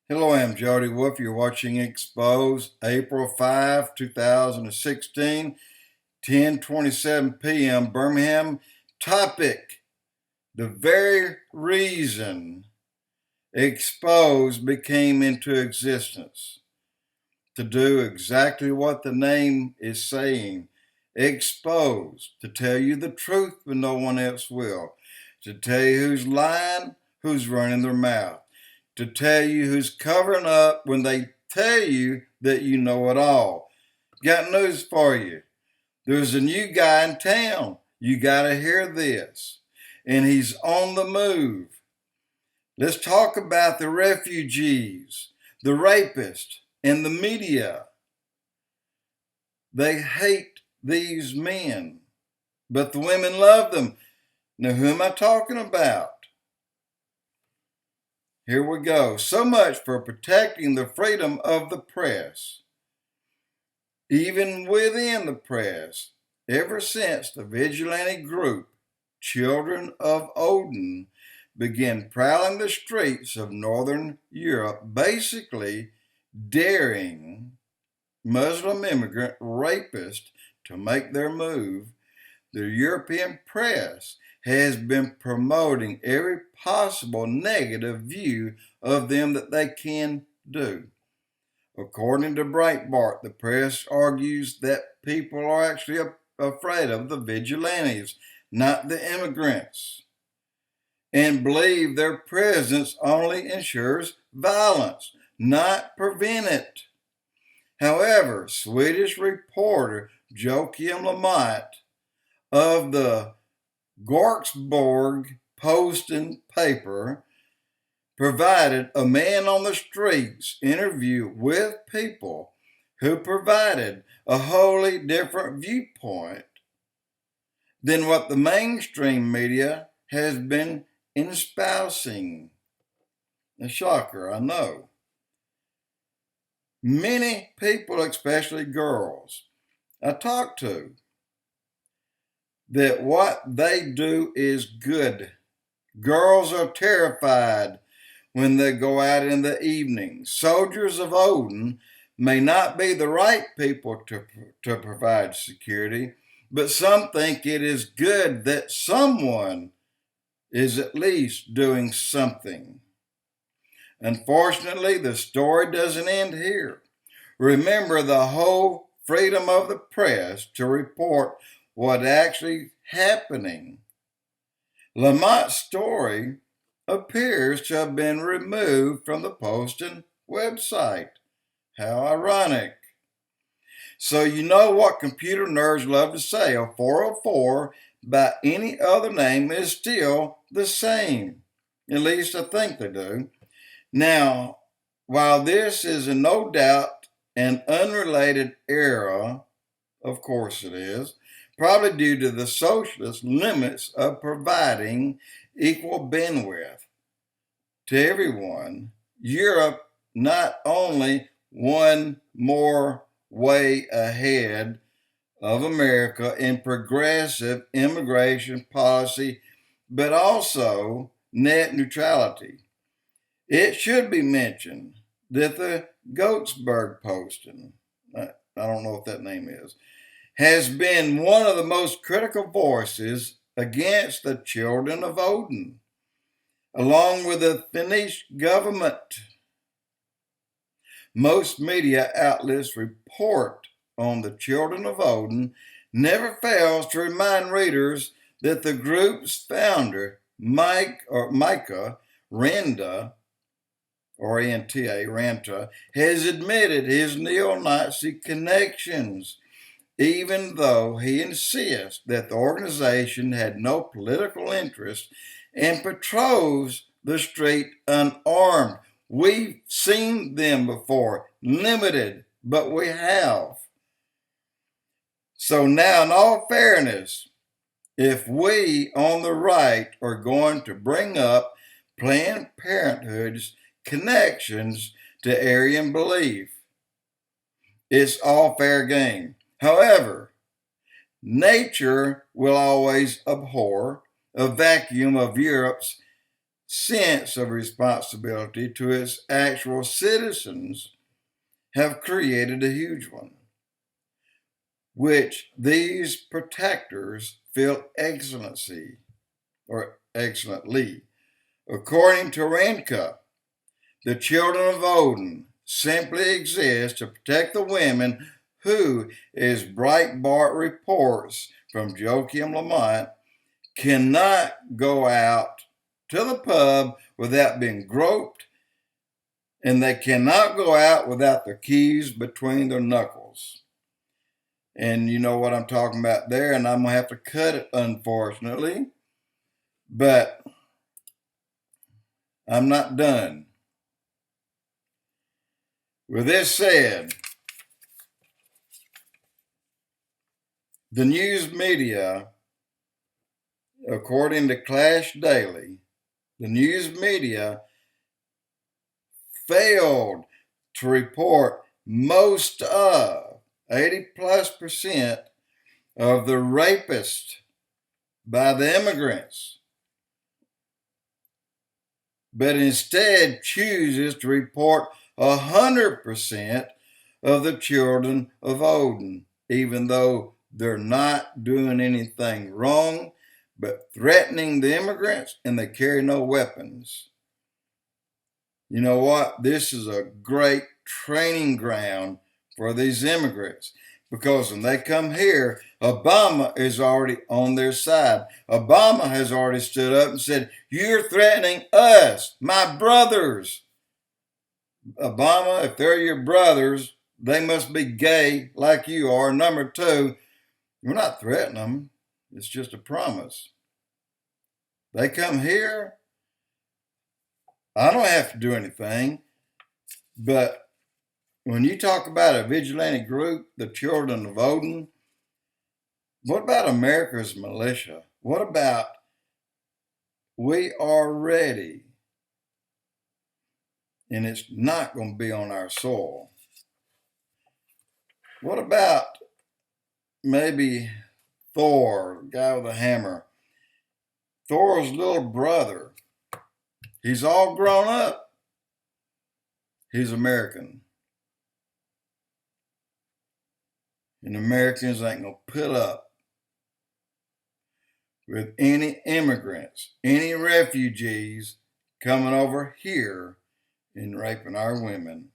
Hello, I'm Jody Wolf. You're watching Expoz, April 5, 2016, 10:27 p.m. Birmingham. Topic: the very reason Expoz became into existence. To do exactly what the name is saying. Expose, to tell you the truth when no one else will. To tell you who's lying, who's running their mouth. To tell you who's covering up when they tell you that you know it all. Got news for you. There's a new guy in town. You got to hear this. And he's on the move. Let's talk about the refugees, the rapists, and the media. They hate these men, but the women love them. Now, who am I talking about? Here we go. So much for protecting the freedom of the press. Even within the press, ever since the vigilante group, Children of Odin, began prowling the streets of Northern Europe, basically daring Muslim immigrant rapists to make their move, the European press has been promoting every possible negative view of them that they can do. According to Breitbart, the press argues that people are actually afraid of the vigilantes, not the immigrants, and believe their presence only ensures violence, not prevent it. However, Swedish reporter Joakim Lamont of the Gorksborg Posten paper provided a man on the streets interview with people who provided a wholly different viewpoint than what the mainstream media has been espousing. A shocker, I know. Many people, especially girls I talk to, that what they do is good. Girls are terrified when they go out in the evening. Soldiers of Odin may not be the right people to provide security, but some think it is good that someone is at least doing something. Unfortunately, the story doesn't end here. Remember the whole freedom of the press to report what actually happening. Lamont's story appears to have been removed from the Poston website. How ironic. So you know what computer nerds love to say, a 404 by any other name is still the same. At least I think they do. Now, while this is no doubt an unrelated era, of course it is, probably due to the socialist limits of providing equal bandwidth to everyone, Europe not only one more way ahead of America in progressive immigration policy, but also net neutrality. It should be mentioned that the Goatsburg Posting, I don't know what that name is, has been one of the most critical voices against the Children of Odin, along with the Finnish government. Most media outlets report on the Children of Odin never fails to remind readers that the group's founder, Micah Renda, R-E-N-T-A, Ranta, has admitted his neo-Nazi connections, even though he insists that the organization had no political interest and patrols the street unarmed. We've seen them before, limited, but we have. So now, in all fairness, if we on the right are going to bring up Planned Parenthood's connections to Aryan belief, it's all fair game. However, nature will always abhor a vacuum of Europe's sense of responsibility to its actual citizens have created a huge one, which these protectors feel excellently. According to Renka, the children of Odin simply exist to protect the women who, as Breitbart reports from Joachim Lamont, cannot go out to the pub without being groped, and they cannot go out without their keys between their knuckles. And you know what I'm talking about there, and I'm going to have to cut it, unfortunately. But I'm not done. With this said, the news media, according to Clash Daily, the news media failed to report most of 80+% of the rapists by the immigrants, but instead chooses to report 100% of the children of Odin, even though they're not doing anything wrong, but threatening the immigrants, and they carry no weapons. You know what? This is a great training ground for these immigrants, because when they come here, Obama is already on their side. Obama has already stood up and said, "You're threatening us, my brothers." Obama, if they're your brothers, they must be gay like you are. Number two, we're not threatening them. It's just a promise. They come here, I don't have to do anything. But when you talk about a vigilante group, the children of Odin, what about America's militia? What about we are ready, and it's not going to be on our soil? What about maybe Thor, the guy with a hammer? Thor's little brother, he's all grown up. He's American. And Americans ain't going to put up with any immigrants, any refugees coming over here and raping our women.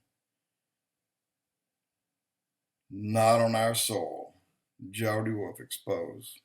Not on our soil. Jody Wolf, Expoz.